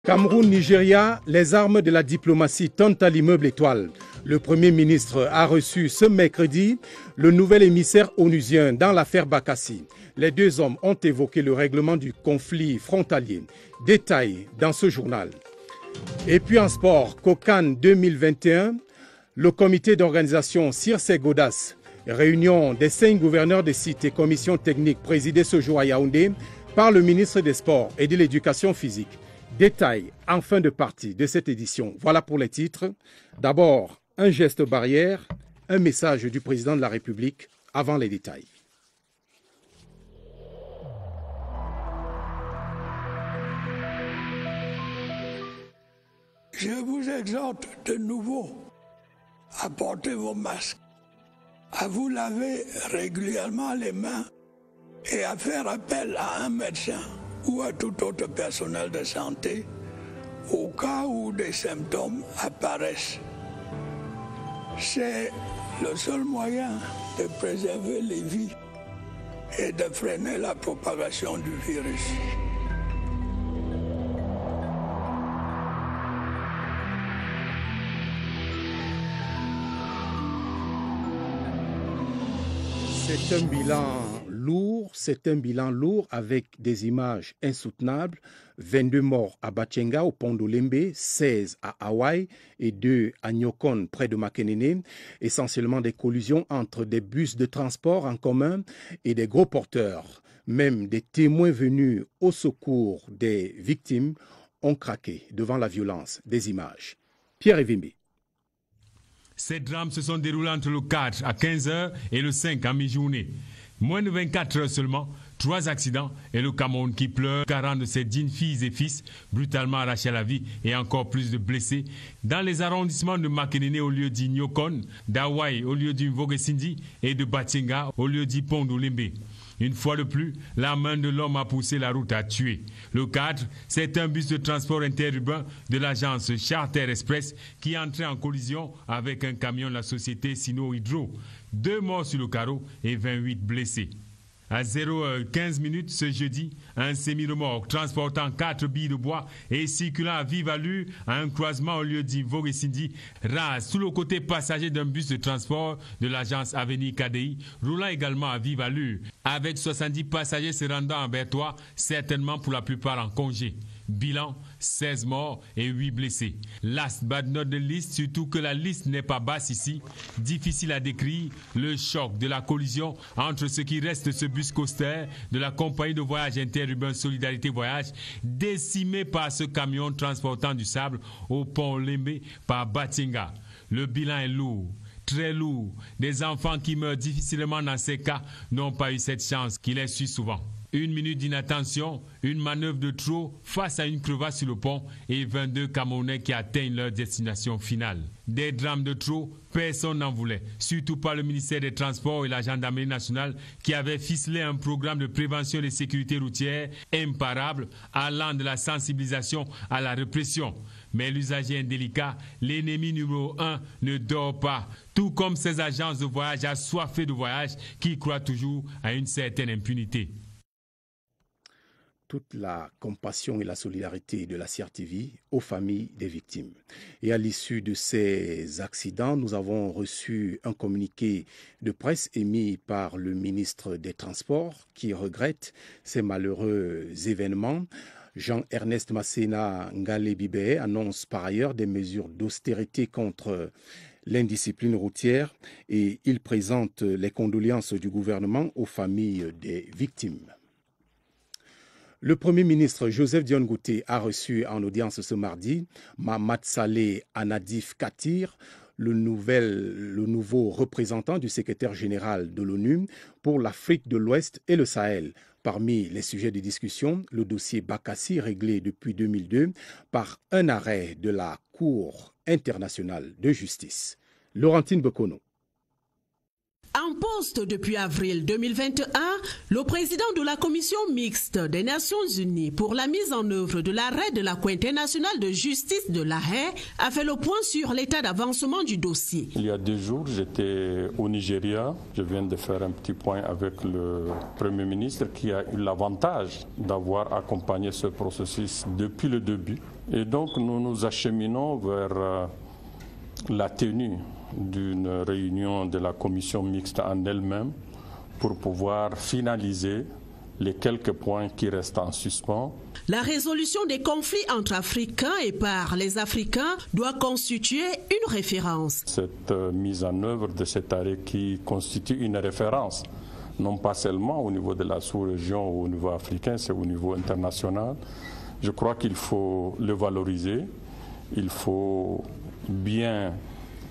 Cameroun-Nigeria, les armes de la diplomatie tentent à l'immeuble Étoile. Le Premier ministre a reçu ce mercredi le nouvel émissaire onusien dans l'affaire Bakassi. Les deux hommes ont évoqué le règlement du conflit frontalier. Détail dans ce journal. Et puis en sport, COCAN 2021, le comité d'organisation Circe-Godas, réunion des 5 gouverneurs des sites et commissions techniques présidée ce jour à Yaoundé par le ministre des Sports et de l'Éducation physique. Détail en fin de partie de cette édition. Voilà pour les titres. D'abord, un geste barrière, un message du président de la République avant les détails. Je vous exhorte de nouveau à porter vos masques, à vous laver régulièrement les mains et à faire appel à un médecin ou à tout autre personnel de santé au cas où des symptômes apparaissent. C'est le seul moyen de préserver les vies et de freiner la propagation du virus. C'est un bilan lourd avec des images insoutenables. 22 morts à Batchenga au pont d'Olembe, 16 à Hawaï et 2 à Nyokon près de Makenene. Essentiellement des collisions entre des bus de transport en commun et des gros porteurs. Même des témoins venus au secours des victimes ont craqué devant la violence des images. Pierre Evimbi. Ces drames se sont déroulés entre le 4 à 15h et le 5 à mi-journée. Moins de 24 heures seulement, 3 accidents et le Cameroun qui pleure, 40 de ses dignes filles et fils brutalement arrachés à la vie et encore plus de blessés. Dans les arrondissements de Makenene au lieu dit Nyokon, d'Hawaï au lieu du Mvogesindi et de Batchenga au lieu dit Pont d'Olembe. Une fois de plus, la main de l'homme a poussé la route à tuer. Le cadre, c'est un bus de transport interurbain de l'agence Charter Express qui est entré en collision avec un camion de la société Sino Hydro. 2 morts sur le carreau et 28 blessés. À 0h15 ce jeudi, un semi-remorque transportant 4 billes de bois et circulant à vive allure à un croisement au lieu d'Invogesindi rase sous le côté passager d'un bus de transport de l'agence Avenir KDI, roulant également à vive allure, avec 70 passagers se rendant à Bertois, certainement pour la plupart en congé. Bilan, 16 morts et 8 blessés. Last but not the least, surtout que la liste n'est pas basse ici. Difficile à décrire, le choc de la collision entre ce qui reste de ce bus coaster de la compagnie de voyage interurbain Solidarité Voyage, décimé par ce camion transportant du sable au pont Lembe par Batchenga. Le bilan est lourd. Très lourd. Des enfants qui meurent difficilement dans ces cas n'ont pas eu cette chance qui les suit souvent. 1 minute d'inattention, une manœuvre de trop face à une crevasse sur le pont et 22 Camerounais qui atteignent leur destination finale. Des drames de trop, personne n'en voulait, surtout pas le ministère des Transports et la Gendarmerie nationale qui avaient ficelé un programme de prévention de sécurité routière imparable allant de la sensibilisation à la répression. Mais l'usager indélicat, l'ennemi numéro 1, ne dort pas, tout comme ces agences de voyage assoiffées de voyage qui croient toujours à une certaine impunité. Toute la compassion et la solidarité de la CRTV aux familles des victimes. Et à l'issue de ces accidents, nous avons reçu un communiqué de presse émis par le ministre des Transports qui regrette ces malheureux événements. Jean-Ernest Masséna Ngale-Bibé annonce par ailleurs des mesures d'austérité contre l'indiscipline routière et il présente les condoléances du gouvernement aux familles des victimes. Le Premier ministre Joseph Dione Ngouté a reçu en audience ce mardi Mahamat Saleh Anadif Katir, le nouveau représentant du secrétaire général de l'ONU pour l'Afrique de l'Ouest et le Sahel. Parmi les sujets de discussion, le dossier Bakassi réglé depuis 2002 par un arrêt de la Cour internationale de justice. Laurentine Bekono. En poste depuis avril 2021, le président de la Commission mixte des Nations Unies pour la mise en œuvre de l'arrêt de la Cour internationale de justice de La Haye a fait le point sur l'état d'avancement du dossier. Il y a 2 jours, j'étais au Nigeria. Je viens de faire un petit point avec le Premier ministre qui a eu l'avantage d'avoir accompagné ce processus depuis le début. Et donc nous nous acheminons vers la tenue d'une réunion de la commission mixte en elle-même pour pouvoir finaliser les quelques points qui restent en suspens. La résolution des conflits entre Africains et par les Africains doit constituer une référence. Cette mise en œuvre de cet arrêt qui constitue une référence, non pas seulement au niveau de la sous-région ou au niveau africain, c'est au niveau international. Je crois qu'il faut le valoriser, il faut bien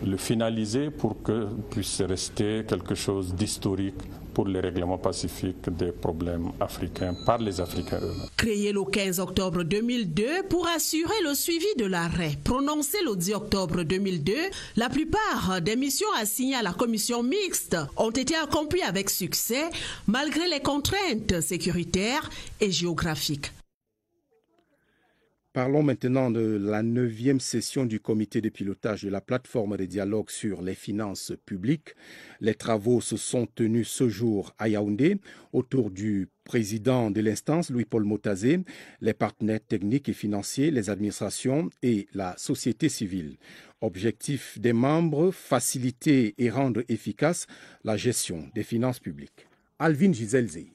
le finaliser pour que puisse rester quelque chose d'historique pour le règlement pacifique des problèmes africains par les Africains eux-mêmes. Créé le 15 octobre 2002 pour assurer le suivi de l'arrêt prononcé le 10 octobre 2002, la plupart des missions assignées à la commission mixte ont été accomplies avec succès malgré les contraintes sécuritaires et géographiques. Parlons maintenant de la 9e session du comité de pilotage de la plateforme de dialogue sur les finances publiques. Les travaux se sont tenus ce jour à Yaoundé autour du président de l'instance, Louis-Paul Motazé, les partenaires techniques et financiers, les administrations et la société civile. Objectif des membres, faciliter et rendre efficace la gestion des finances publiques. Alvin Gizelzei.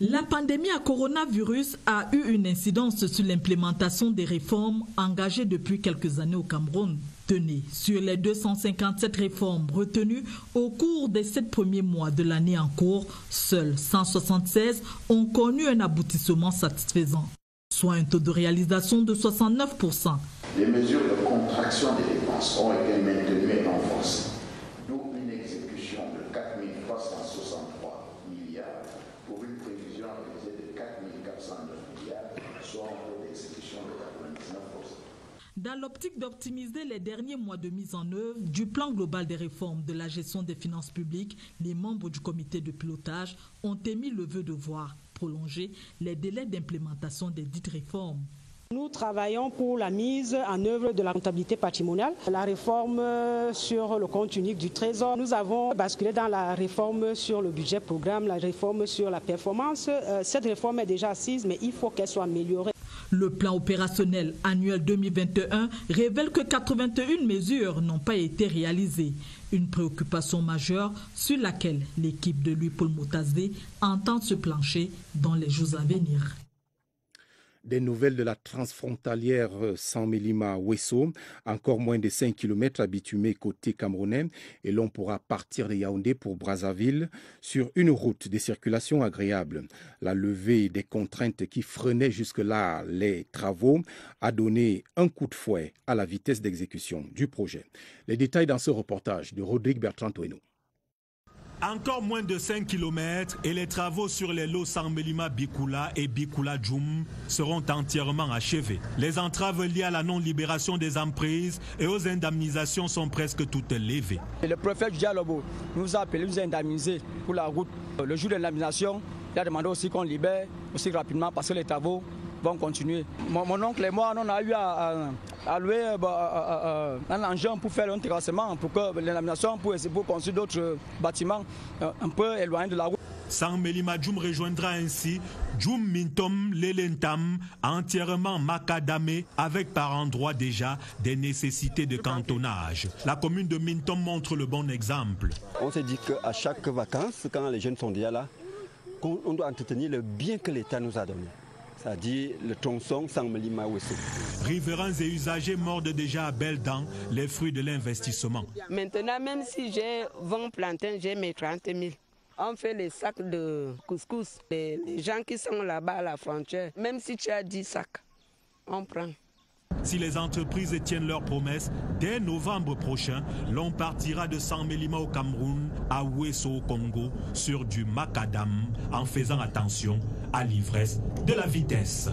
La pandémie à coronavirus a eu une incidence sur l'implémentation des réformes engagées depuis quelques années au Cameroun. Tenez, sur les 257 réformes retenues au cours des 7 premiers mois de l'année en cours, seules 176 ont connu un aboutissement satisfaisant, soit un taux de réalisation de 69%. Les mesures de contraction des dépenses ont été maintenues et renforcées, d'où une exécution de 4 363 milliards pour une prévision réalisée de 4 409 milliards, soit un taux d'exécution de 99%. Dans l'optique d'optimiser les derniers mois de mise en œuvre du plan global des réformes de la gestion des finances publiques, les membres du comité de pilotage ont émis le vœu de voir prolonger les délais d'implémentation des dites réformes. Nous travaillons pour la mise en œuvre de la comptabilité patrimoniale, la réforme sur le compte unique du Trésor. Nous avons basculé dans la réforme sur le budget programme, la réforme sur la performance. Cette réforme est déjà assise, mais il faut qu'elle soit améliorée. Le plan opérationnel annuel 2021 révèle que 81 mesures n'ont pas été réalisées. Une préoccupation majeure sur laquelle l'équipe de Louis-Paul Motazé entend se plancher dans les jours à venir. Des nouvelles de la transfrontalière Saint-Mélima-Ouesso, encore moins de 5 km à bitumé côté camerounais, et l'on pourra partir de Yaoundé pour Brazzaville sur une route de circulation agréable. La levée des contraintes qui freinaient jusque-là les travaux a donné un coup de fouet à la vitesse d'exécution du projet. Les détails dans ce reportage de Rodrigue Bertrand-Toueno. Encore moins de 5 km et les travaux sur les lots Saint-Mélima-Bikoula et Bikoula-Djoum seront entièrement achevés. Les entraves liées à la non-libération des emprises et aux indemnisations sont presque toutes levées. Et le préfet Dialobo nous a appelé, nous a indemnisé pour la route. Le jour de l'indemnisation, il a demandé aussi qu'on libère aussi rapidement parce que les travaux vont continuer. Mon oncle et moi, on a eu à louer un engin pour faire un terrassement, pour que l'indemnisation pour construire d'autres bâtiments un peu éloignés de la route. Saint-Mélima Djoum rejoindra ainsi Djoum Mintom Lelentam, entièrement macadamé, avec par endroits déjà des nécessités de cantonnage. La commune de Mintom montre le bon exemple. On s'est dit qu'à chaque vacances, quand les jeunes sont déjà là, on doit entretenir le bien que l'État nous a donné. C'est-à-dire le tronçon Saint-Mélima-Ouesso. Riverains et usagers mordent déjà à belles dents les fruits de l'investissement. Maintenant, même si j'ai 20 plantains, j'ai mes 30 000. On fait les sacs de couscous. Les gens qui sont là-bas à la frontière, même si tu as 10 sacs, on prend. Si les entreprises tiennent leurs promesses, dès novembre prochain, l'on partira de Saint-Mélima au Cameroun à Ouesso au Congo sur du macadam en faisant attention à l'ivresse de la vitesse.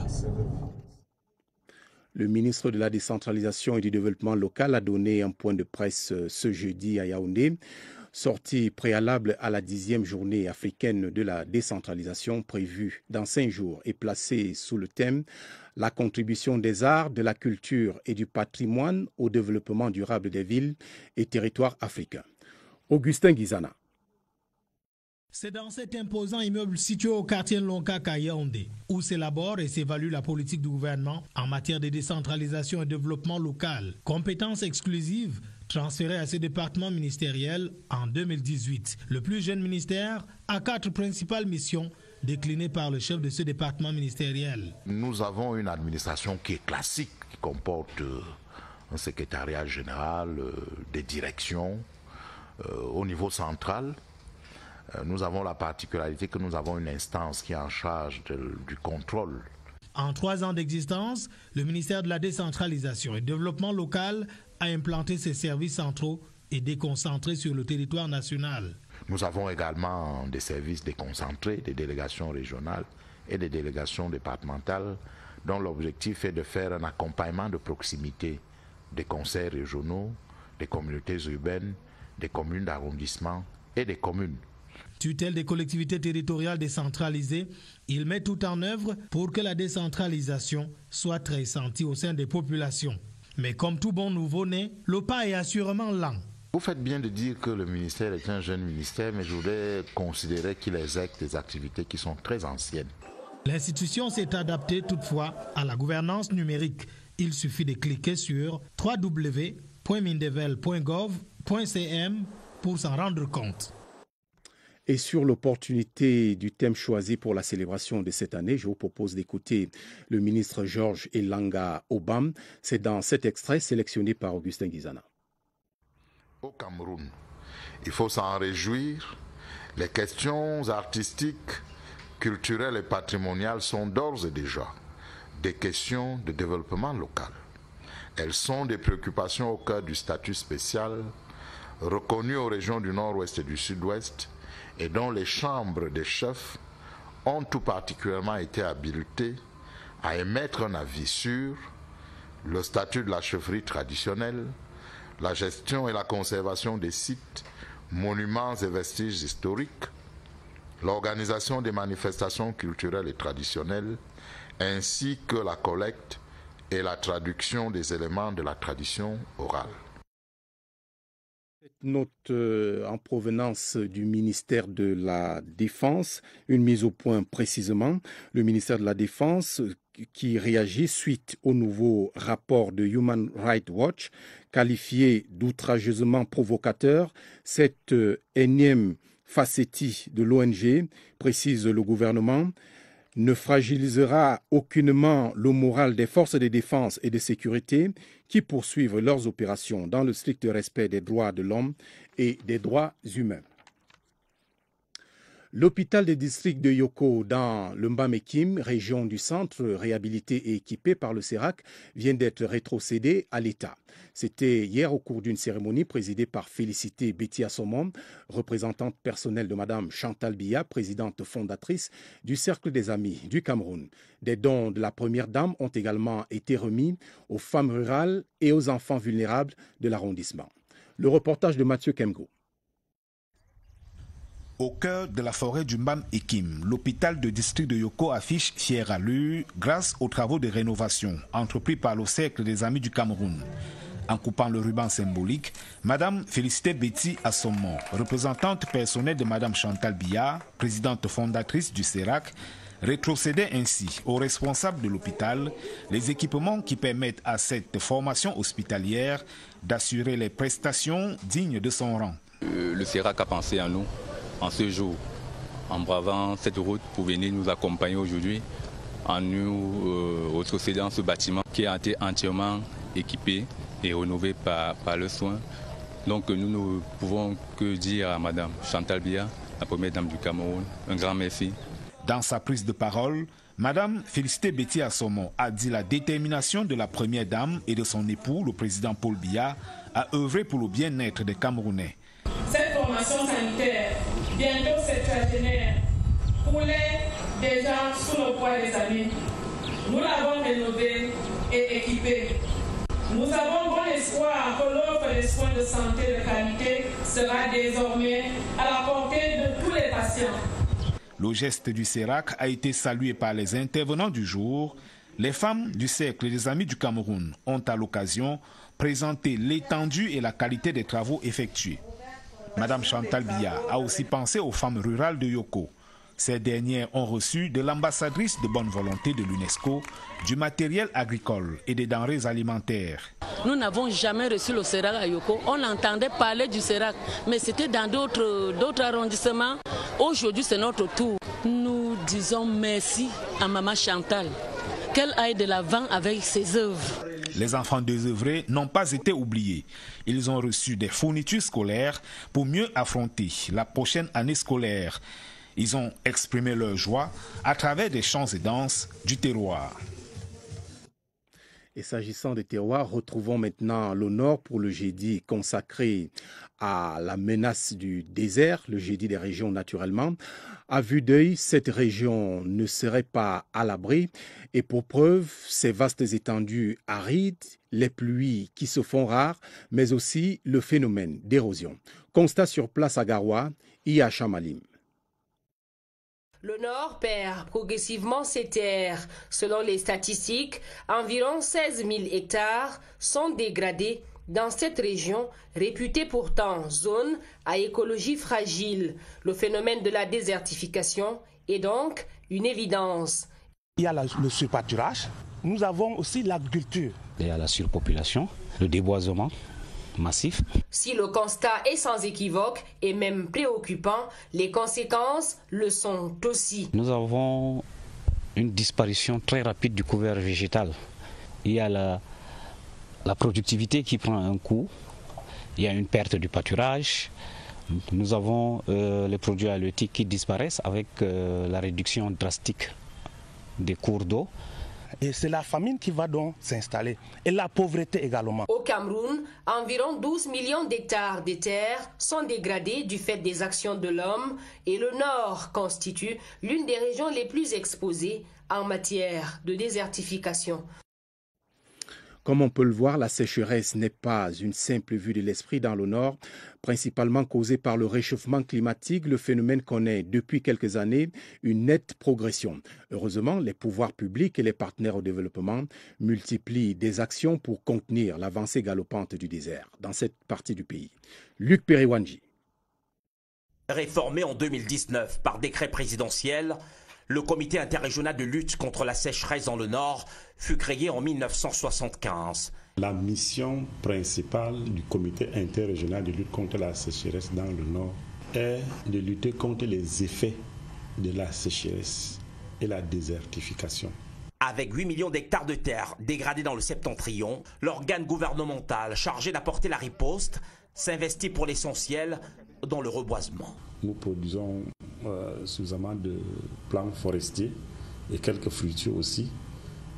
Le ministre de la Décentralisation et du Développement local a donné un point de presse ce jeudi à Yaoundé. Sortie préalable à la 10e journée africaine de la décentralisation prévue dans 5 jours et placée sous le thème « La contribution des arts, de la culture et du patrimoine au développement durable des villes et territoires africains ». Augustin Guizana. C'est dans cet imposant immeuble situé au quartier Lonka à Yaoundé où s'élabore et s'évalue la politique du gouvernement en matière de décentralisation et développement local. Compétences exclusives transférées à ce département ministériel en 2018. Le plus jeune ministère a 4 principales missions déclinées par le chef de ce département ministériel. Nous avons une administration qui est classique, qui comporte un secrétariat général, des directions au niveau central. Nous avons la particularité que nous avons une instance qui est en charge du contrôle. En 3 ans d'existence, le ministère de la décentralisation et du développement local a implanté ses services centraux et déconcentrés sur le territoire national. Nous avons également des services déconcentrés, des délégations régionales et des délégations départementales dont l'objectif est de faire un accompagnement de proximité des conseils régionaux, des communautés urbaines, des communes d'arrondissement et des communes. Tutelle des collectivités territoriales décentralisées, il met tout en œuvre pour que la décentralisation soit très sentie au sein des populations. Mais comme tout bon nouveau-né, le pas est assurément lent. Vous faites bien de dire que le ministère est un jeune ministère, mais je voudrais considérer qu'il exerce des activités qui sont très anciennes. L'institution s'est adaptée toutefois à la gouvernance numérique. Il suffit de cliquer sur www.mindevel.gov.cm pour s'en rendre compte. Et sur l'opportunité du thème choisi pour la célébration de cette année, je vous propose d'écouter le ministre Georges Elanga Obam. C'est dans cet extrait sélectionné par Augustin Guizana. Au Cameroun, il faut s'en réjouir. Les questions artistiques, culturelles et patrimoniales sont d'ores et déjà des questions de développement local. Elles sont des préoccupations au cœur du statut spécial reconnu aux régions du Nord-Ouest et du Sud-Ouest et dont les chambres des chefs ont tout particulièrement été habilitées à émettre un avis sur le statut de la chefferie traditionnelle, la gestion et la conservation des sites, monuments et vestiges historiques, l'organisation des manifestations culturelles et traditionnelles, ainsi que la collecte et la traduction des éléments de la tradition orale. Cette note en provenance du ministère de la Défense, une mise au point précisément. Le ministère de la Défense qui réagit suite au nouveau rapport de Human Rights Watch, qualifié d'outrageusement provocateur. Cette énième facétie de l'ONG, précise le gouvernement, ne fragilisera aucunement le moral des forces de défense et de sécurité qui poursuivent leurs opérations dans le strict respect des droits de l'homme et des droits humains. L'hôpital de district de Yoko dans le Mbam-Ekim, région du centre, réhabilité et équipé par le CERAC, vient d'être rétrocédé à l'État. C'était hier au cours d'une cérémonie présidée par Félicité Betty Assomon, représentante personnelle de Mme Chantal Biya, présidente fondatrice du Cercle des Amis du Cameroun. Des dons de la Première Dame ont également été remis aux femmes rurales et aux enfants vulnérables de l'arrondissement. Le reportage de Mathieu Kemgo. Au cœur de la forêt du Mbam-Ekim, l'hôpital de district de Yoko affiche fière allure grâce aux travaux de rénovation entrepris par le Cercle des Amis du Cameroun. En coupant le ruban symbolique, Mme Félicité Betty Assomon, représentante personnelle de Mme Chantal Biya, présidente fondatrice du CERAC, rétrocédait ainsi aux responsables de l'hôpital les équipements qui permettent à cette formation hospitalière d'assurer les prestations dignes de son rang. Le CERAC a pensé à nous en ce jour, en bravant cette route pour venir nous accompagner aujourd'hui, en nous rétrocédant ce bâtiment qui a été entièrement équipé et rénové par le soin. Donc nous ne pouvons que dire à Mme Chantal Biya, la première dame du Cameroun, un grand merci. Dans sa prise de parole, Mme Félicité Betty Assomon a dit la détermination de la première dame et de son époux, le président Paul Biya, à œuvrer pour le bien-être des Camerounais. Cette formation sanitaire, bientôt septuagénaire, roulait déjà sous le poids des amis. Nous l'avons rénovée et équipée. Nous avons bon espoir que l'offre des soins de santé de qualité sera désormais à la portée de tous les patients. Le geste du CERAC a été salué par les intervenants du jour. Les femmes du Cercle des Amis du Cameroun ont à l'occasion présenté l'étendue et la qualité des travaux effectués. Madame Chantal Biya a aussi pensé aux femmes rurales de Yoko. Ces dernières ont reçu de l'ambassadrice de bonne volonté de l'UNESCO du matériel agricole et des denrées alimentaires. Nous n'avons jamais reçu le CERAC à Yoko. On entendait parler du CERAC, mais c'était dans d'autres arrondissements. Aujourd'hui, c'est notre tour. Nous disons merci à Maman Chantal, qu'elle aille de l'avant avec ses œuvres. Les enfants désœuvrés n'ont pas été oubliés. Ils ont reçu des fournitures scolaires pour mieux affronter la prochaine année scolaire. Ils ont exprimé leur joie à travers des chants et danses du terroir. Et s'agissant des terroirs, retrouvons maintenant le Nord pour le jeudi consacré à la menace du désert, le jeudi des régions naturellement. À vue d'œil, cette région ne serait pas à l'abri et pour preuve, ces vastes étendues arides, les pluies qui se font rares, mais aussi le phénomène d'érosion. Constat sur place à Garoua, Iya Chamalim. Le Nord perd progressivement ses terres. Selon les statistiques, environ 16 000 hectares sont dégradés dans cette région, réputée pourtant zone à écologie fragile. Le phénomène de la désertification est donc une évidence. Il y a le surpâturage, nous avons aussi l'agriculture. Il y a la surpopulation, le déboisement massif. Si le constat est sans équivoque et même préoccupant, les conséquences le sont aussi. Nous avons une disparition très rapide du couvert végétal. Il y a la productivité qui prend un coup, il y a une perte du pâturage, nous avons les produits halieutiques qui disparaissent avec la réduction drastique des cours d'eau. Et c'est la famine qui va donc s'installer et la pauvreté également. Au Cameroun, environ 12 millions d'hectares de terres sont dégradés du fait des actions de l'homme et le Nord constitue l'une des régions les plus exposées en matière de désertification. Comme on peut le voir, la sécheresse n'est pas une simple vue de l'esprit dans le Nord, principalement causée par le réchauffement climatique. Le phénomène connaît depuis quelques années une nette progression. Heureusement, les pouvoirs publics et les partenaires au développement multiplient des actions pour contenir l'avancée galopante du désert dans cette partie du pays. Luc Periwanji. Réformé en 2019 par décret présidentiel, le comité interrégional de lutte contre la sécheresse dans le Nord fut créé en 1975. La mission principale du comité interrégional de lutte contre la sécheresse dans le Nord est de lutter contre les effets de la sécheresse et la désertification. Avec 8 millions d'hectares de terre dégradés dans le septentrion, l'organe gouvernemental chargé d'apporter la riposte s'investit pour l'essentiel dans le reboisement. Nous produisons suffisamment de plantes forestiers et quelques fruitiers aussi,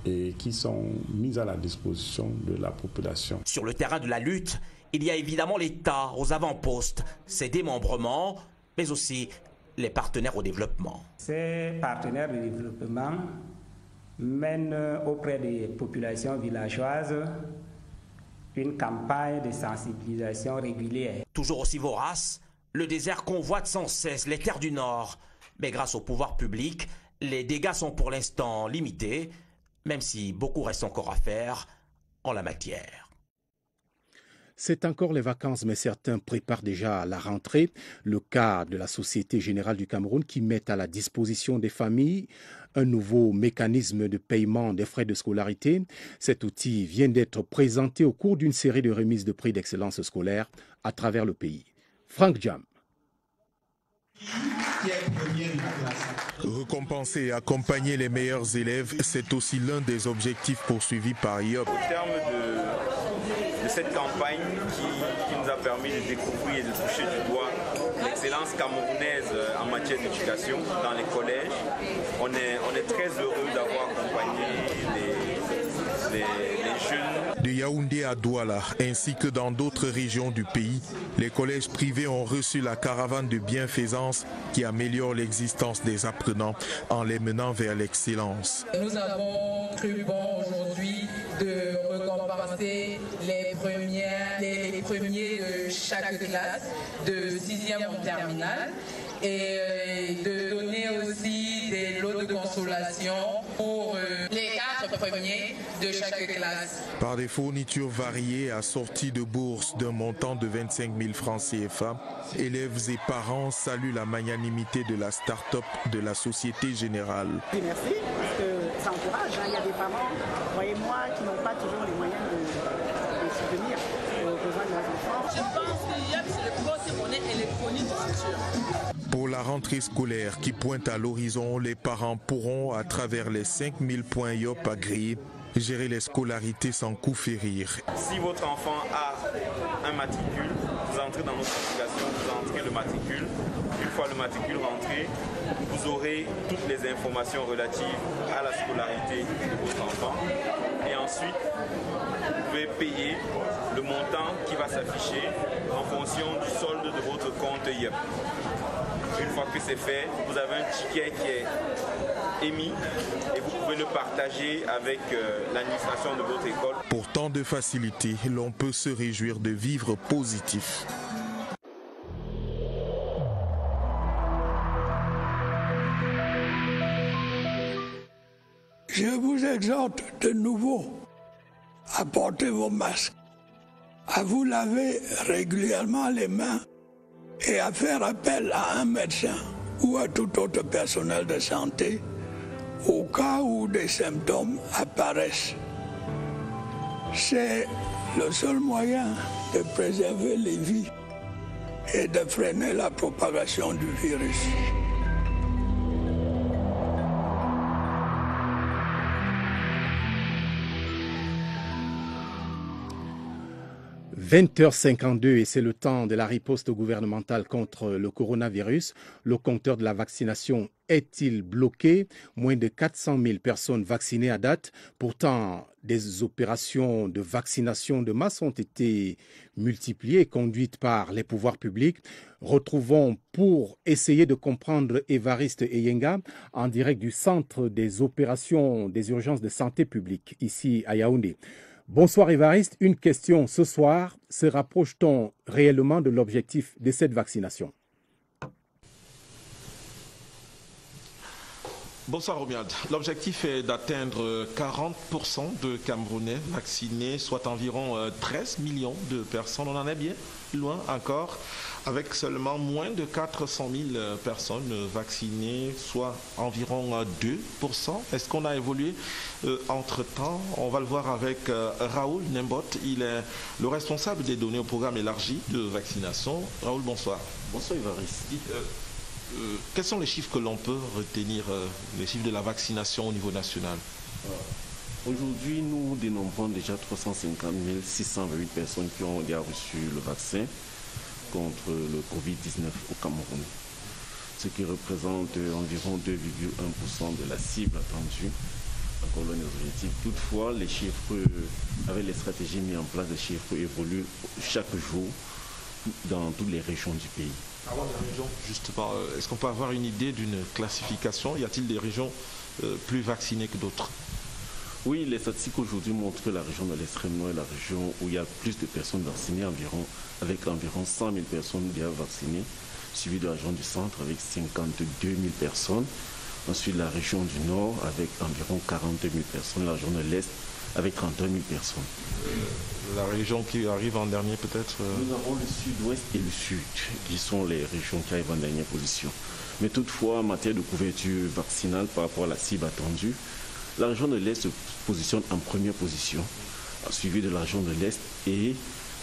et qui sont mis à la disposition de la population. Sur le terrain de la lutte, il y a évidemment l'État aux avant-postes, ses démembrements, mais aussi les partenaires au développement. Ces partenaires de développement mènent auprès des populations villageoises une campagne de sensibilisation régulière. Toujours aussi vorace, le désert convoite sans cesse les terres du Nord. Mais grâce au pouvoir public, les dégâts sont pour l'instant limités, même si beaucoup reste encore à faire en la matière. C'est encore les vacances, mais certains préparent déjà la rentrée. Le cas de la Société Générale du Cameroun qui met à la disposition des familles un nouveau mécanisme de paiement des frais de scolarité. Cet outil vient d'être présenté au cours d'une série de remises de prix d'excellence scolaire à travers le pays. Frank Jam. Récompenser et accompagner les meilleurs élèves, c'est aussi l'un des objectifs poursuivis par IOP. Au terme de cette campagne qui nous a permis de découvrir et de toucher du doigt l'excellence camerounaise en matière d'éducation dans les collèges, on est très heureux d'avoir accompagné les jeunes. De Yaoundé à Douala, ainsi que dans d'autres régions du pays, les collèges privés ont reçu la caravane de bienfaisance qui améliore l'existence des apprenants en les menant vers l'excellence. Nous avons cru bon aujourd'hui de récompenser les premiers de chaque classe, de 6e en terminale, et de donner aussi des lots de consolation pour les 4 premiers de chaque classe. Par des fournitures variées assorties de bourses d'un montant de 25 000 francs CFA, élèves et parents saluent la magnanimité de la start-up de la Société Générale. Merci, parce que ça encourage. Il y a des parents, voyez-moi, qui n'ont pas toujours les moyens de subvenir aux besoins de leurs enfants. Je pense qu'il y a le porte-monnaie électronique du futur. Pour la rentrée scolaire qui pointe à l'horizon, les parents pourront, à travers les 5 000 points YOP agréés, gérer les scolarités sans coup férir. Si votre enfant a un matricule, vous entrez dans notre application, vous entrez le matricule. Une fois le matricule rentré, vous aurez toutes les informations relatives à la scolarité de votre enfant. Et ensuite, vous pouvez payer le montant qui va s'afficher en fonction du solde de votre compte YEP. Une fois que c'est fait, vous avez un ticket qui est émis et vous pouvez le partager avec l'administration de votre école. Pour tant de facilité, l'on peut se réjouir de vivre positif. Je vous exhorte de nouveau à porter vos masques, à vous laver régulièrement les mains et à faire appel à un médecin ou à tout autre personnel de santé au cas où des symptômes apparaissent. C'est le seul moyen de préserver les vies et de freiner la propagation du virus. « 20h52 et c'est le temps de la riposte gouvernementale contre le coronavirus. Le compteur de la vaccination est-il bloqué? Moins de 400 000 personnes vaccinées à date. Pourtant, des opérations de vaccination de masse ont été multipliées et conduites par les pouvoirs publics. Retrouvons pour essayer de comprendre Évariste Eyenga en direct du centre des opérations des urgences de santé publique ici à Yaoundé. Bonsoir Évariste, une question ce soir, se rapproche-t-on réellement de l'objectif de cette vaccination? Bonsoir Romuald. L'objectif est d'atteindre 40% de Camerounais vaccinés, soit environ 13 millions de personnes. On en est bien loin encore, avec seulement moins de 400 000 personnes vaccinées, soit environ 2%. Est-ce qu'on a évolué entre-temps? On va le voir avec Raoul Nembot. Il est le responsable des données au programme élargi de vaccination. Raoul, bonsoir. Bonsoir Évariste. Quels sont les chiffres que l'on peut retenir, les chiffres de la vaccination au niveau national? Aujourd'hui, nous dénombrons déjà 350 628 personnes qui ont déjà reçu le vaccin contre le Covid-19 au Cameroun, ce qui représente environ 2,1% de la cible attendue. Encore l'un des objectifs. Toutefois, les chiffres, avec les stratégies mises en place, les chiffres évoluent chaque jour dans toutes les régions du pays. Avant les régions, justement, est-ce qu'on peut avoir une idée d'une classification? Y a-t-il des régions plus vaccinées que d'autres? Oui, les statistiques aujourd'hui montrent que la région de l'extrême nord est la région où il y a plus de personnes vaccinées, avec environ 100 000 personnes déjà vaccinées, suivi de la région du centre avec 52 000 personnes. Ensuite, la région du nord avec environ 42 000 personnes, la région de l'est avec 32 000 personnes. La région qui arrive en dernier peut-être Nous avons le sud-ouest et le sud, qui sont les régions qui arrivent en dernière position. Mais toutefois, en matière de couverture vaccinale par rapport à la cible attendue, la région de l'est se positionne en première position, suivie de la région de l'est. Et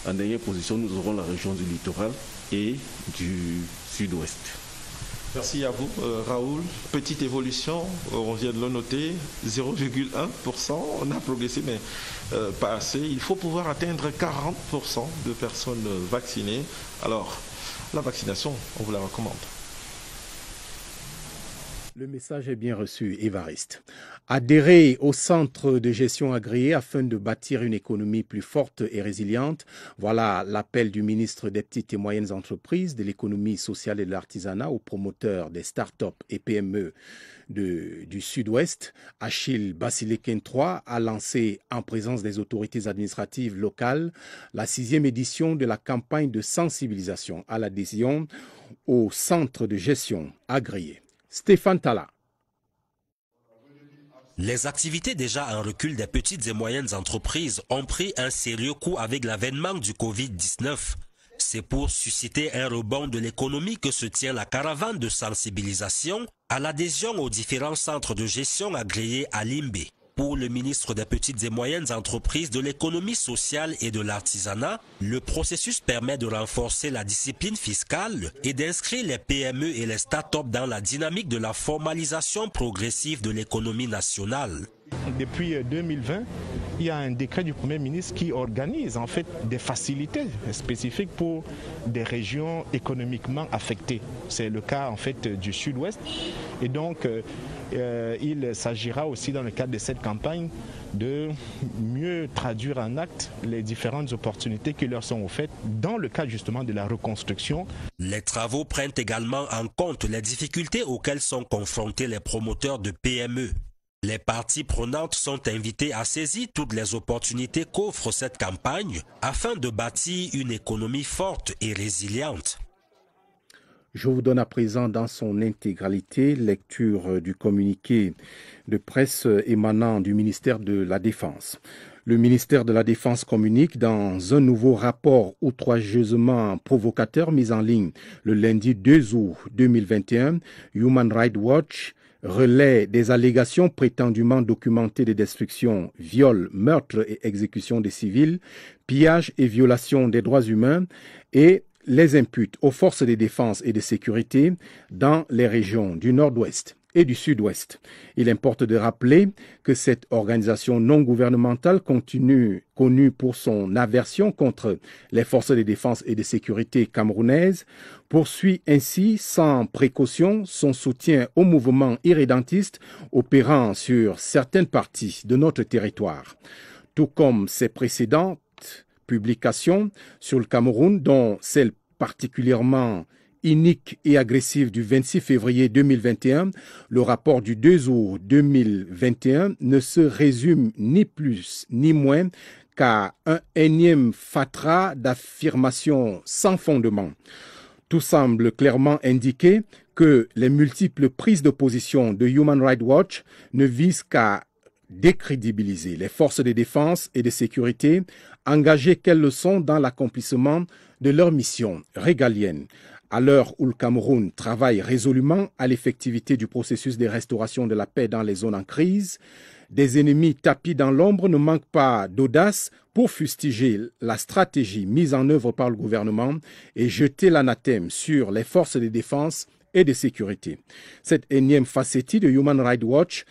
en dernière position, nous aurons la région du littoral et du sud-ouest. Merci à vous, Raoul. Petite évolution, on vient de le noter, 0,1%. On a progressé, mais pas assez. Il faut pouvoir atteindre 40% de personnes vaccinées. Alors, la vaccination, on vous la recommande. Le message est bien reçu, Évariste. Adhérer au centre de gestion agréé afin de bâtir une économie plus forte et résiliente. Voilà l'appel du ministre des Petites et Moyennes Entreprises, de l'économie sociale et de l'artisanat aux promoteurs des start-up et PME du Sud-Ouest. Achille Basileken III a lancé, en présence des autorités administratives locales, la 6e édition de la campagne de sensibilisation à l'adhésion au centre de gestion agréé. Stéphane Tala. Les activités déjà en recul des petites et moyennes entreprises ont pris un sérieux coup avec l'avènement du Covid-19. C'est pour susciter un rebond de l'économie que se tient la caravane de sensibilisation à l'adhésion aux différents centres de gestion agréés à Limbé. Pour le ministre des Petites et Moyennes Entreprises, de l'Économie sociale et de l'Artisanat, le processus permet de renforcer la discipline fiscale et d'inscrire les PME et les start-up dans la dynamique de la formalisation progressive de l'économie nationale. Depuis 2020, il y a un décret du Premier ministre qui organise en fait des facilités spécifiques pour des régions économiquement affectées. C'est le cas en fait du Sud-Ouest. Et donc, il s'agira aussi dans le cadre de cette campagne de mieux traduire en acte les différentes opportunités qui leur sont offertes dans le cadre justement de la reconstruction. Les travaux prennent également en compte les difficultés auxquelles sont confrontés les promoteurs de PME. Les parties prenantes sont invitées à saisir toutes les opportunités qu'offre cette campagne afin de bâtir une économie forte et résiliente. Je vous donne à présent dans son intégralité lecture du communiqué de presse émanant du ministère de la Défense. Le ministère de la Défense communique dans un nouveau rapport outrageusement provocateur mis en ligne le lundi 2 août 2021. Human Rights Watch relaie des allégations prétendument documentées de destruction, viols, meurtres et exécutions des civils, pillages et violations des droits humains et les impute aux forces de défense et de sécurité dans les régions du Nord-Ouest et du Sud-Ouest. Il importe de rappeler que cette organisation non gouvernementale connue pour son aversion contre les forces de défense et de sécurité camerounaises poursuit ainsi sans précaution son soutien au mouvement irrédentiste opérant sur certaines parties de notre territoire, tout comme ses précédentes publications sur le Cameroun, dont celle particulièrement inique et agressive du 26 février 2021, le rapport du 2 août 2021 ne se résume ni plus ni moins qu'à un énième fatras d'affirmations sans fondement. Tout semble clairement indiquer que les multiples prises de position de Human Rights Watch ne visent qu'à décrédibiliser les forces de défense et de sécurité engagées qu'elles le sont dans l'accomplissement de leur mission régalienne. À l'heure où le Cameroun travaille résolument à l'effectivité du processus de restauration de la paix dans les zones en crise, des ennemis tapis dans l'ombre ne manquent pas d'audace pour fustiger la stratégie mise en œuvre par le gouvernement et jeter l'anathème sur les forces de défense et de sécurité. Cette énième facette de Human Rights Watch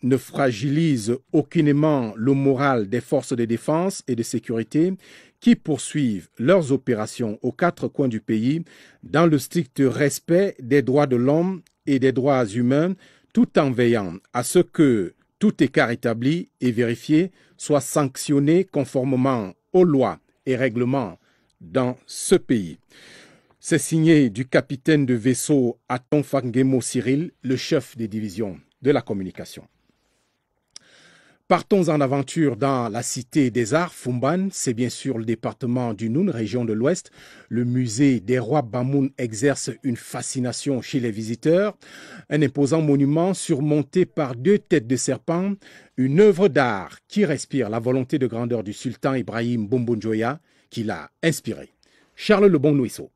ne fragilise aucunement le moral des forces de défense et de sécurité qui poursuivent leurs opérations aux quatre coins du pays dans le strict respect des droits de l'homme et des droits humains, tout en veillant à ce que tout écart établi et vérifié soit sanctionné conformément aux lois et règlements dans ce pays. C'est signé du capitaine de vaisseau Aton Fangemo Cyril, le chef des divisions de la communication. Partons en aventure dans la cité des arts, Fumban, c'est bien sûr le département du Noun, région de l'Ouest. Le musée des rois Bamoun exerce une fascination chez les visiteurs. Un imposant monument surmonté par deux têtes de serpent, une œuvre d'art qui respire la volonté de grandeur du sultan Ibrahim Bombonjoya qui l'a inspiré. Charles Le Bon Nouisseau.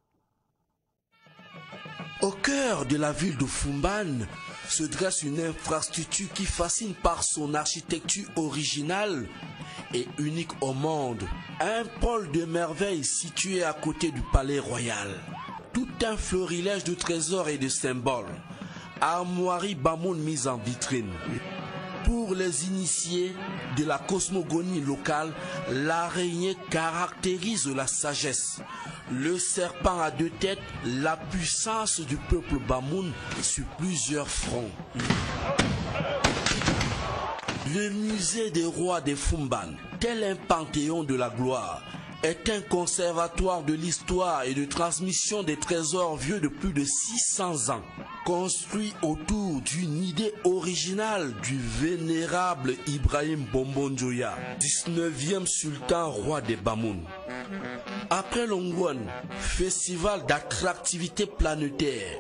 Au cœur de la ville de Fumban se dresse une infrastructure qui fascine par son architecture originale et unique au monde. Un pôle de merveilles situé à côté du palais royal. Tout un florilège de trésors et de symboles. Armoirie Bamoun mise en vitrine. Pour les initiés de la cosmogonie locale, l'araignée caractérise la sagesse. Le serpent à deux têtes, la puissance du peuple Bamoun sur plusieurs fronts. Le musée des rois des Fumban, tel un panthéon de la gloire, est un conservatoire de l'histoire et de transmission des trésors vieux de plus de 600 ans. Construit autour d'une idée originale du vénérable Ibrahim Bombonjoya, 19e sultan roi des Bamoun. Après l'Ongwan, festival d'attractivité planétaire,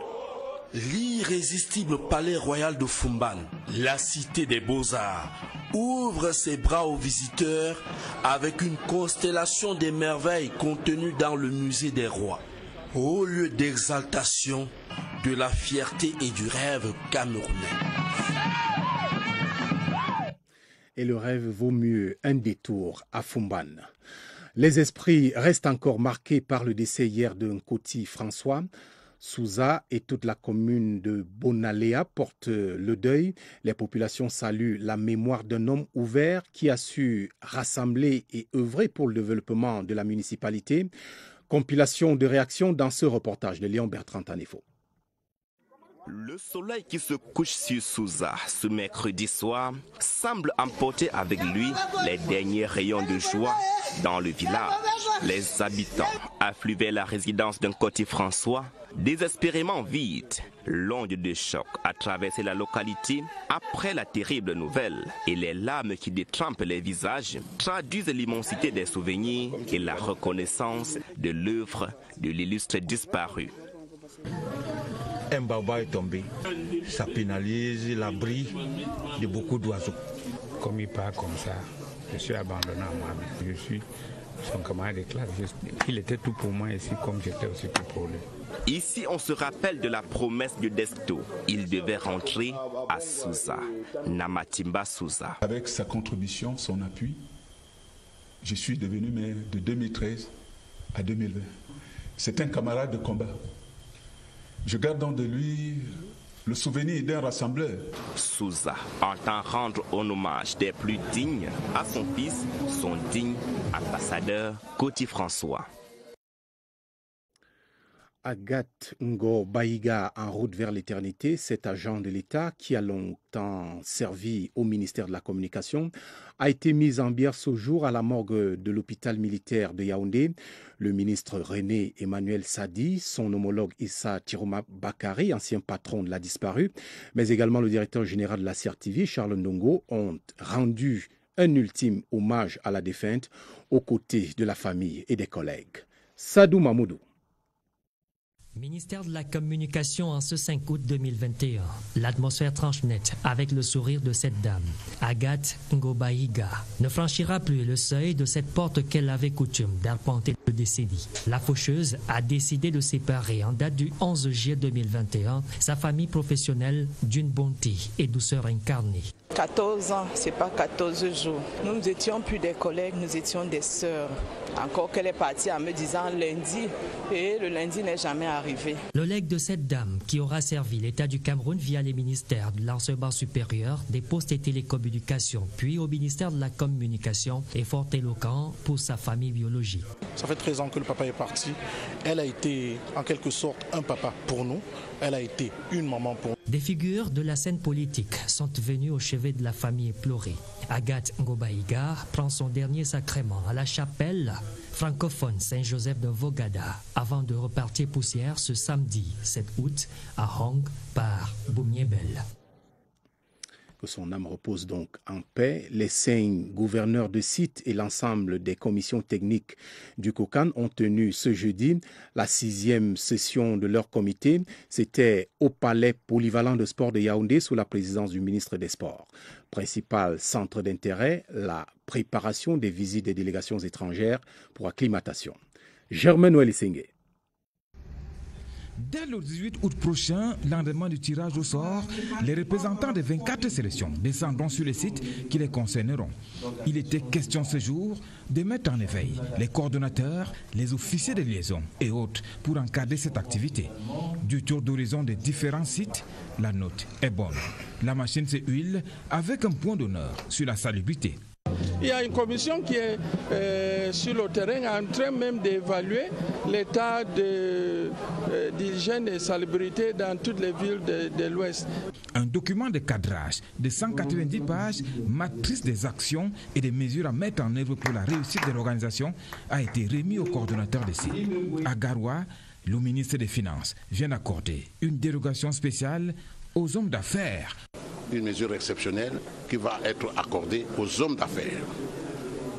L'irrésistible palais royal de Fumban, la cité des beaux-arts, ouvre ses bras aux visiteurs avec une constellation des merveilles contenues dans le musée des rois. Au lieu d'exaltation, de la fierté et du rêve camerounais. Et le rêve vaut mieux un détour à Fumban. Les esprits restent encore marqués par le décès hier de Nkoti François. Souza et toute la commune de Bonalea portent le deuil. Les populations saluent la mémoire d'un homme ouvert qui a su rassembler et œuvrer pour le développement de la municipalité. Compilation de réactions dans ce reportage de Léon Bertrand Tanefo. Le soleil qui se couche sur Souza ce mercredi soir semble emporter avec lui les derniers rayons de joie dans le village. Les habitants affluent vers la résidence d'un Nkoti François, désespérément vide. L'onde de choc a traversé la localité après la terrible nouvelle et les larmes qui détrempent les visages traduisent l'immensité des souvenirs et la reconnaissance de l'œuvre de l'illustre disparu. Un baobab est tombé. Ça pénalise l'abri de beaucoup d'oiseaux. Comme il part comme ça, je suis abandonné à moi-même. Je suis son camarade de classe. Il était tout pour moi ici comme j'étais aussi tout pour lui. Ici, on se rappelle de la promesse de Desto. Il devait rentrer à Souza, Namatimba Souza. Avec sa contribution, son appui, je suis devenu maire de 2013 à 2020. C'est un camarade de combat. Je garde donc de lui le souvenir d'un rassembleur. Souza entend rendre un hommage des plus dignes à son fils, son digne ambassadeur Nkoti François. Agathe Ngo Baïga en route vers l'éternité, cet agent de l'État qui a longtemps servi au ministère de la Communication, a été mise en bière ce jour à la morgue de l'hôpital militaire de Yaoundé. Le ministre René Emmanuel Sadi, son homologue Issa Tiroma Bakari, ancien patron de la disparue, mais également le directeur général de la CRTV, Charles Ndongo, ont rendu un ultime hommage à la défunte aux côtés de la famille et des collègues. Sadou Mamoudou. Ministère de la Communication en ce 5 août 2021. L'atmosphère tranche nette avec le sourire de cette dame. Agathe Ngo Baïga ne franchira plus le seuil de cette porte qu'elle avait coutume d'arpenter le décennie. La faucheuse a décidé de séparer en date du 11 juillet 2021 sa famille professionnelle d'une bonté et douceur incarnée. 14 ans, c'est pas 14 jours. Nous n'étions plus des collègues, nous étions des sœurs. Encore qu'elle est partie en me disant lundi, et le lundi n'est jamais arrivé. Le legs de cette dame qui aura servi l'État du Cameroun via les ministères de l'enseignement supérieur, des postes et télécommunications, puis au ministère de la Communication, est fort éloquent pour sa famille biologique. Ça fait 13 ans que le papa est parti. Elle a été en quelque sorte un papa pour nous. Elle a été une maman pour nous. Des figures de la scène politique sont venues au chevet de la famille éplorée. Agathe Ngo Baïga prend son dernier sacrement à la chapelle francophone Saint-Joseph de Vogada avant de repartir poussière ce samedi 7 août à Hong par Boumniebel. Que son âme repose donc en paix. Les 5 gouverneurs de site et l'ensemble des commissions techniques du COCAN ont tenu ce jeudi la 6e session de leur comité. C'était au palais polyvalent de sport de Yaoundé sous la présidence du ministre des Sports. Principal centre d'intérêt, la préparation des visites des délégations étrangères pour acclimatation. Germain Noël Issengue. Dès le 18 août prochain, lendemain du tirage au sort, les représentants des 24 sélections descendront sur les sites qui les concerneront. Il était question ce jour de mettre en éveil les coordonnateurs, les officiers de liaison et autres pour encadrer cette activité. Du tour d'horizon des différents sites, la note est bonne. La machine se huile avec un point d'honneur sur la salubrité. Il y a une commission qui est sur le terrain en train même d'évaluer l'état d'hygiène et salubrité dans toutes les villes de l'Ouest. Un document de cadrage de 190 pages, matrice des actions et des mesures à mettre en œuvre pour la réussite de l'organisation, a été remis au coordonnateur des sites. À Garoua, le ministre des Finances vient d'accorder une dérogation spéciale aux hommes d'affaires. Une mesure exceptionnelle qui va être accordée aux hommes d'affaires.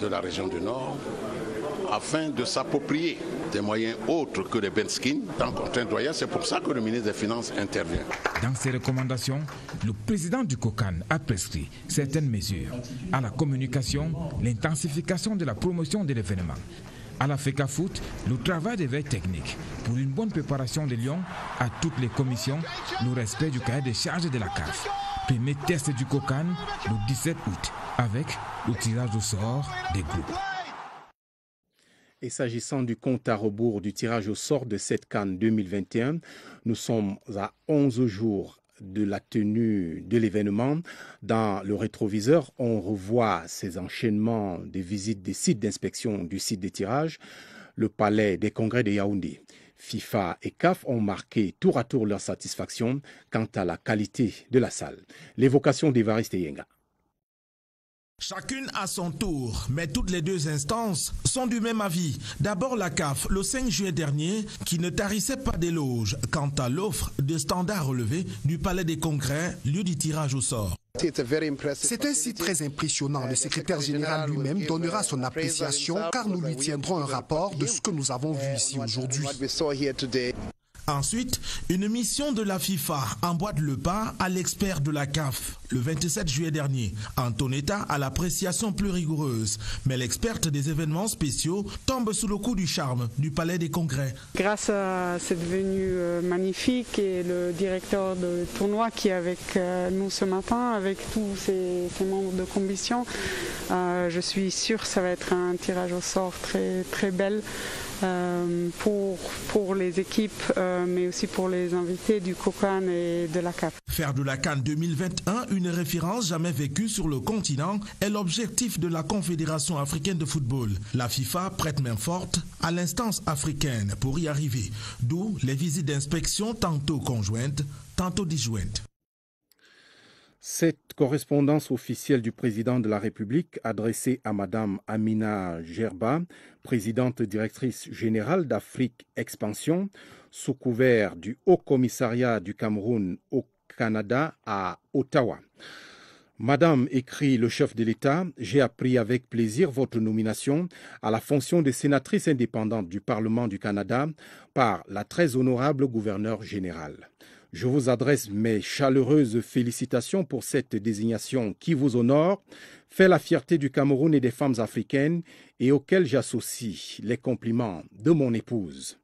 de la région du Nord afin de s'approprier des moyens autres que les benskins dans contrainte loyale. C'est pour ça que le ministre des Finances intervient. Dans ses recommandations, le président du COCAN a prescrit certaines mesures. À la communication, l'intensification de la promotion de l'événement. À la FECAFOOT, le travail des veilles techniques pour une bonne préparation des lions à toutes les commissions, le respect du cahier des charges de la CAF. Premier test du COCAN le 17 août avec le tirage au sort des groupes. Et s'agissant du compte à rebours du tirage au sort de cette CAN 2021, nous sommes à 11 jours de la tenue de l'événement. Dans le rétroviseur, on revoit ces enchaînements des visites des sites d'inspection du site des tirages, le palais des congrès de Yaoundé. FIFA et CAF ont marqué tour à tour leur satisfaction quant à la qualité de la salle. L'évocation d'Évariste Yenga. Chacune à son tour, mais toutes les deux instances sont du même avis. D'abord la CAF, le 5 juillet dernier, qui ne tarissait pas d'éloges quant à l'offre de standards relevés du Palais des Congrès, lieu du tirage au sort. C'est un site très impressionnant. Le secrétaire général lui-même donnera son appréciation car nous lui tiendrons un rapport de ce que nous avons vu ici aujourd'hui. Ensuite, une mission de la FIFA emboîte le pas à l'expert de la CAF le 27 juillet dernier. Antonetta a l'appréciation plus rigoureuse, mais l'experte des événements spéciaux tombe sous le coup du charme du Palais des Congrès. Grâce à cette venue magnifique et le directeur de tournoi qui est avec nous ce matin, avec tous ces membres de commission, je suis sûre que ça va être un tirage au sort très, très bel. Pour les équipes, mais aussi pour les invités du COCAN et de la CAF. Faire de la CAN 2021 une référence jamais vécue sur le continent est l'objectif de la Confédération africaine de football. La FIFA prête main forte à l'instance africaine pour y arriver, d'où les visites d'inspection tantôt conjointes, tantôt disjointes. Cette correspondance officielle du président de la République adressée à Madame Amina Gerba, présidente directrice générale d'Afrique Expansion, sous couvert du Haut Commissariat du Cameroun au Canada à Ottawa. Madame, écrit le chef de l'État, j'ai appris avec plaisir votre nomination à la fonction de sénatrice indépendante du Parlement du Canada par la très honorable gouverneure générale. Je vous adresse mes chaleureuses félicitations pour cette désignation qui vous honore, fait la fierté du Cameroun et des femmes africaines et auquel j'associe les compliments de mon épouse.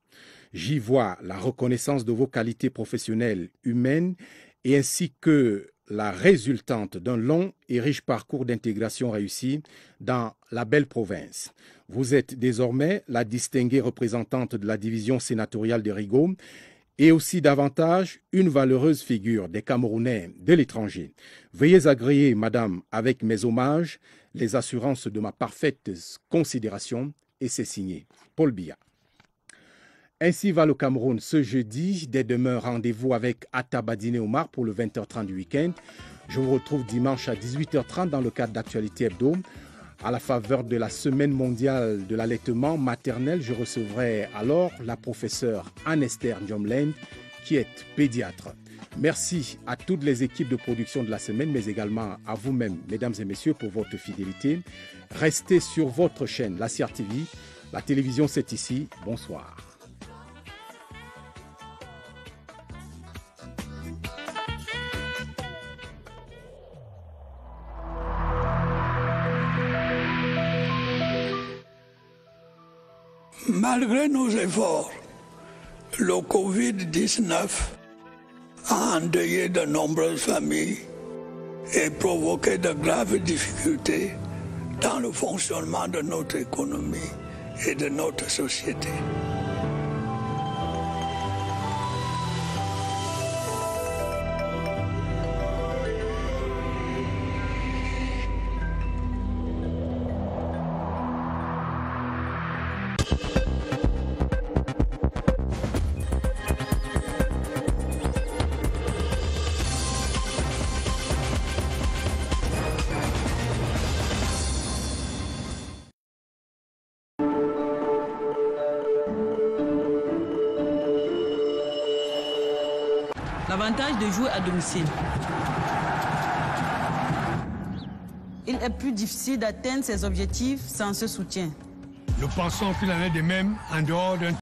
J'y vois la reconnaissance de vos qualités professionnelles, humaines et ainsi que la résultante d'un long et riche parcours d'intégration réussi dans la belle province. Vous êtes désormais la distinguée représentante de la division sénatoriale de Rigaud et aussi davantage une valeureuse figure des Camerounais de l'étranger. Veuillez agréer, Madame, avec mes hommages, les assurances de ma parfaite considération, et c'est signé Paul Biya. Ainsi va le Cameroun ce jeudi. Dès demain, rendez-vous avec Atabadine Omar pour le 20h30 du week-end. Je vous retrouve dimanche à 18h30 dans le cadre d'Actualité Hebdo. À la faveur de la Semaine mondiale de l'allaitement maternel, je recevrai alors la professeure Anne-Esther Ndiomlend, qui est pédiatre. Merci à toutes les équipes de production de la semaine, mais également à vous-même, mesdames et messieurs, pour votre fidélité. Restez sur votre chaîne, la CRTV. La télévision, c'est ici. Bonsoir. Malgré nos efforts, le Covid-19 a endeuillé de nombreuses familles et provoqué de graves difficultés dans le fonctionnement de notre économie et de notre société. L'avantage de jouer à domicile. il est plus difficile d'atteindre ses objectifs sans ce soutien. Nous pensons qu'il en est de même en dehors d'un